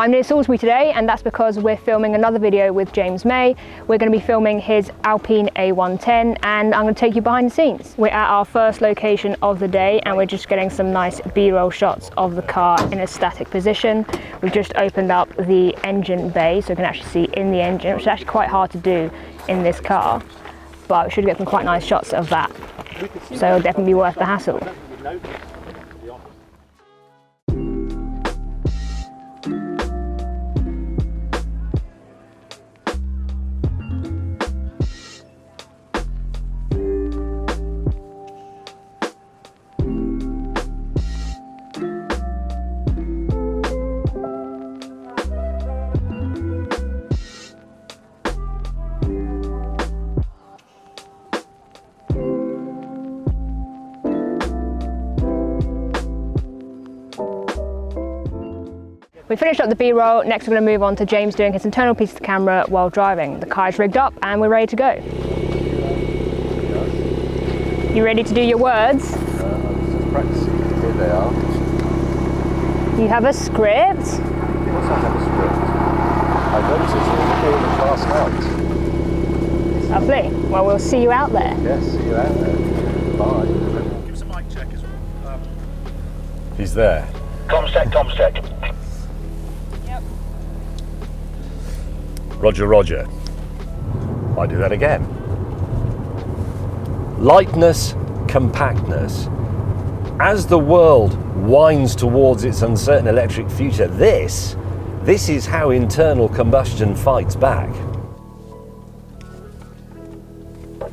I'm near Salisbury today, and that's because we're filming another video with James May. We're going to be filming his Alpine A110, and I'm going to take you behind the scenes. We're at our first location of the day, and we're just getting some nice B-roll shots of the car in a static position. We've just opened up the engine bay, so we can actually see in the engine, which is actually quite hard to do in this car, but we should get some quite nice shots of that. So it'll definitely be worth the hassle. We finished up the B-roll. Next we're going to move on to James doing his internal piece of the camera while driving. The car is rigged up and we're ready to go. You ready to do your words? I was just practicing. Here they are. You have a script? Of course I have a script. I noticed it in the class out. Lovely. Well, we'll see you out there. Yes, see you out there. Bye. Give us a mic check as well. He's there. Comms check. Roger, roger. I do that again. Lightness, compactness. As the world winds towards its uncertain electric future, this is how internal combustion fights back.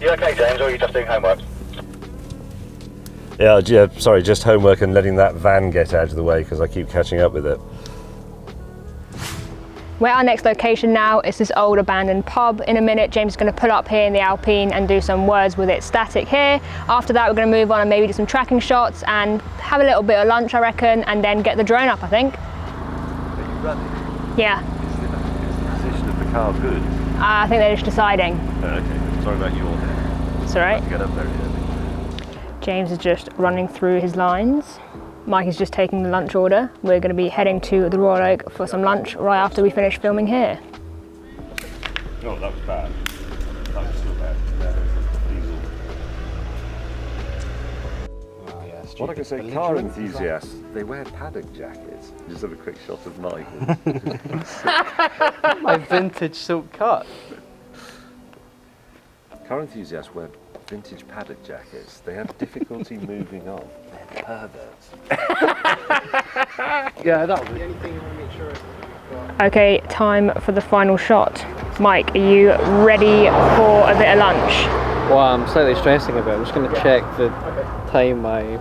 You okay, James, or are you just doing homework? Yeah, sorry, just homework and letting that van get out of the way because I keep catching up with it. We're at our next location now. It's this old abandoned pub. In a minute, James is going to pull up here in the Alpine and do some words with it static here. After that, we're going to move on and maybe do some tracking shots and have a little bit of lunch, I reckon, and then get the drone up, I think. Are you running? Yeah. Is the position of the car good? I think they're just deciding. Okay, sorry about you all here. It's all right. Get up very early. James is just running through his lines. Mike is just taking the lunch order. We're going to be heading to the Royal Oak for some lunch right after we finish filming here. No, that was bad. That was still bad. Diesel. Oh, yeah, What I can say, car enthusiasts, they wear paddock jackets. Just have a quick shot of Mike. My vintage silk cut. Car enthusiasts wear vintage paddock jackets. They have difficulty moving on. They're perverts. Yeah, that was anything you want to make sure. Okay, time for the final shot. Mike, are you ready for a bit of lunch? Well, I'm slightly stressing about it. I'm just going to check the time I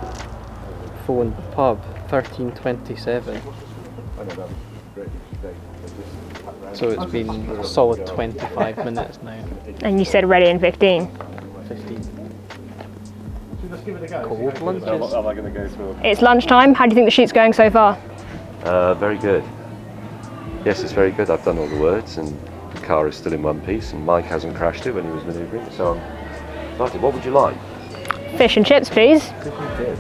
phoned the pub, 13:27. So it's been a solid 25 minutes now. And you said ready in 15. 15. Cold lunches. Am I going to go through? It's lunchtime. How do you think the shoot's going so far? Very good. Yes, it's very good. I've done all the words and the car is still in one piece and Mike hasn't crashed it when he was manoeuvring, so I'm excited. What would you like? Fish and chips, please. Here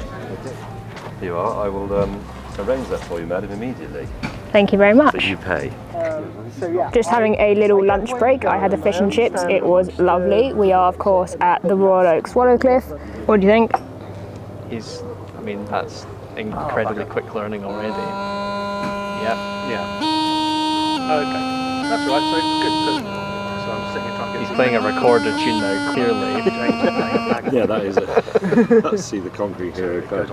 you are. I will arrange that for you, madam, immediately. Thank you very But much. you pay. Just having a little lunch break. I had the fish and chips. It was lovely. We are, of course, at the Royal Oak Swallowcliff. What do you think? I mean, that's incredibly quick learning already. Yeah. Okay, that's all right. So good. So I'm sitting here trying to get. He's playing a recorder tune now, clearly. Yeah, that is it. Let's see the concrete hero code.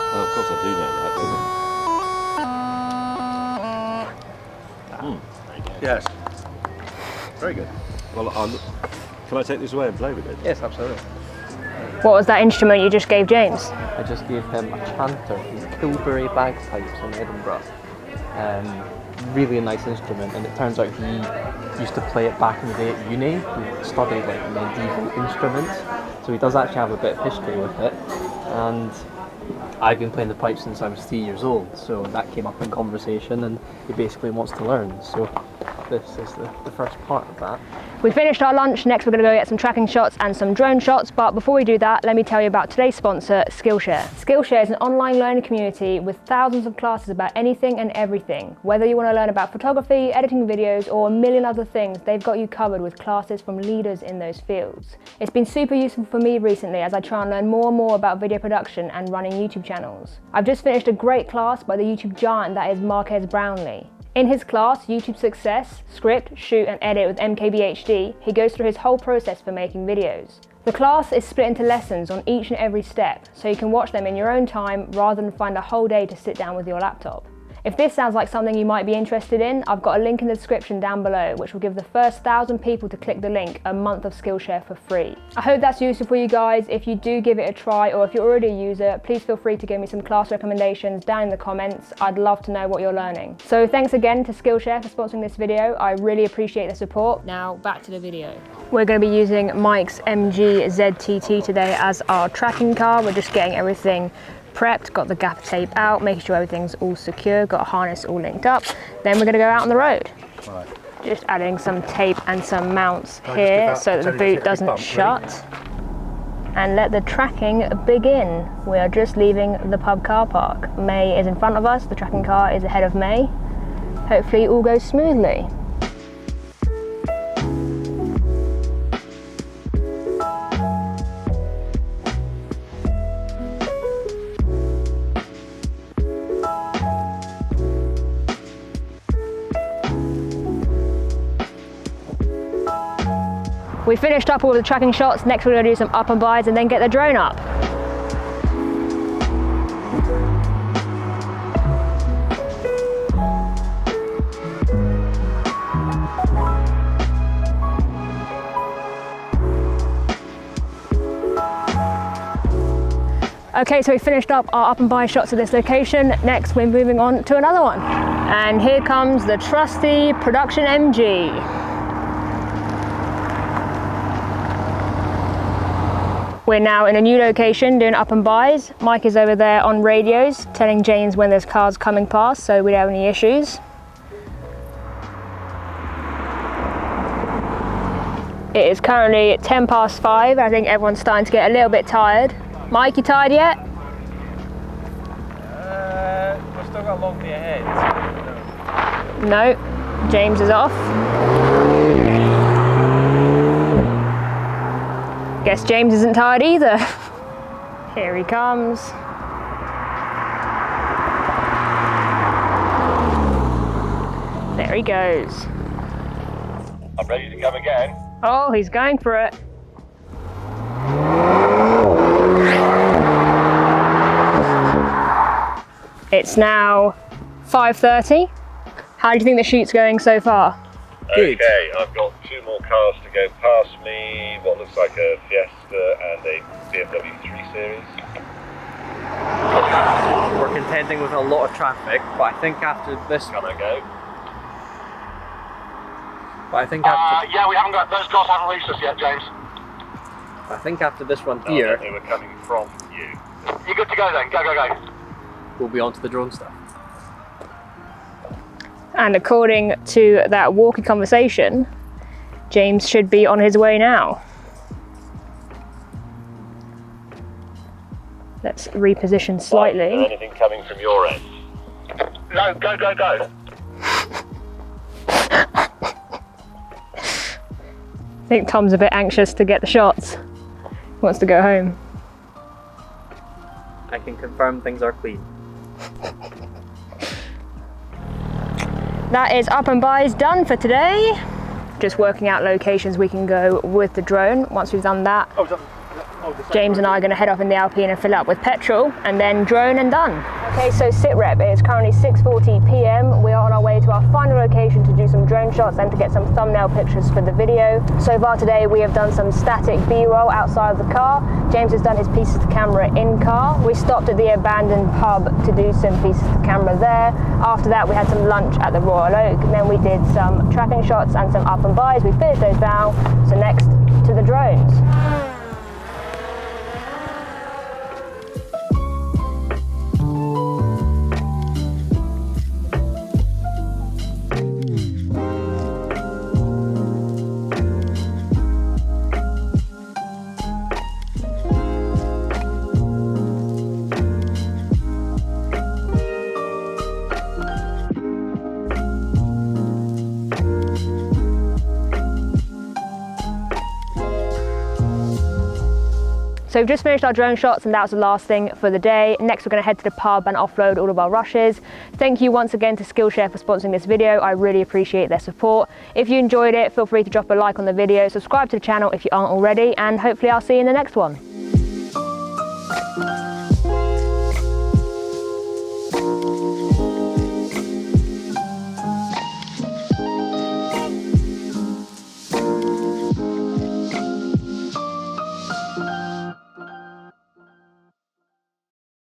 Oh, of course I do know that, don't I? Yes. Very good. Well, can I take this away and play with it? Yes, absolutely. What was that instrument you just gave James? I just gave him a chanter, these Tilbury bagpipes in Edinburgh. Really nice instrument, and it turns out he used to play it back in the day at uni. He studied like medieval instruments, so he does actually have a bit of history with it. And I've been playing the pipe since I was 3 years old, so that came up in conversation, and he basically wants to learn. So this is the first part of that. We finished our lunch, next we're going to go get some tracking shots and some drone shots, but before we do that, let me tell you about today's sponsor, Skillshare. Skillshare is an online learning community with thousands of classes about anything and everything. Whether you want to learn about photography, editing videos, or a million other things, they've got you covered with classes from leaders in those fields. It's been super useful for me recently as I try and learn more and more about video production and running YouTube channels. I've just finished a great class by the YouTube giant that is Marques Brownlee. In his class, YouTube Success, Script, Shoot and Edit with MKBHD, he goes through his whole process for making videos. The class is split into lessons on each and every step, so you can watch them in your own time rather than find a whole day to sit down with your laptop. If this sounds like something you might be interested in, I've got a link in the description down below which will give the first 1,000 people to click the link a month of Skillshare for free. I hope that's useful for you guys. If you do give it a try, or if you're already a user, please feel free to give me some class recommendations down in the comments. I'd love to know what you're learning. So thanks again to Skillshare for sponsoring this video. I really appreciate the support. Now back to the video. We're going to be using Mike's MG ZTT today as our tracking car. We're just getting everything prepped, got the gaffer tape out, making sure everything's all secure, got a harness all linked up. Then we're going to go out on the road. Right. Just adding some tape and some mounts here so that the boot doesn't shut. And let the tracking begin. We are just leaving the pub car park. May is in front of us, the tracking car is ahead of May. Hopefully all goes smoothly. We finished up all the tracking shots, next we're going to do some up and bys and then get the drone up. Okay, so we finished up our up and by shots of this location. Next we're moving on to another one. And here comes the trusty production MG. We're now in a new location doing up and bys. Mike is over there on radios telling James when there's cars coming past so we don't have any issues. It is currently 5:10. I think everyone's starting to get a little bit tired. Mike, you tired yet? We've still got a long way ahead. No, James is off. Guess James isn't tired either. Here he comes. There he goes. I'm ready to come again. Oh, he's going for it. It's now 5:30. How do you think the shoot's going so far? Good. Okay, I've got 2 more cars to go past me, what looks like a Fiesta and a BMW 3 Series. We're contending with a lot of traffic, but I think after this Can I go? But I think after Yeah, we haven't got, those cars haven't reached us yet, James. I think after this one No, here, they were coming from you. You good to go then? Go, go, go. we'll be on to the drone stuff. And according to that walkie conversation, James should be on his way now. Let's reposition slightly. Is there anything coming from your end? No, go, go, go. I think Tom's a bit anxious to get the shots. He wants to go home. I can confirm things are clean. That is up and bys done for today. Just working out locations we can go with the drone. Once we've done that, James and I are going to head off in the Alpine and fill it up with petrol and then drone and done. Okay, so sitrep, it is currently 6:40 p.m. We are on our way to our final location to do some drone shots and to get some thumbnail pictures for the video. So far today we have done some static B-roll outside of the car. James has done his pieces to camera in car. We stopped at the abandoned pub to do some pieces to camera there. After that we had some lunch at the Royal Oak. Then we did some tracking shots and some up and bys. We finished those now. So next to the drones. So we've just finished our drone shots and that was the last thing for the day. Next we're going to head to the pub and offload all of our rushes. Thank you once again to Skillshare for sponsoring this video. I really appreciate their support. If you enjoyed it, feel free to drop a like on the video, subscribe to the channel if you aren't already, and hopefully I'll see you in the next one.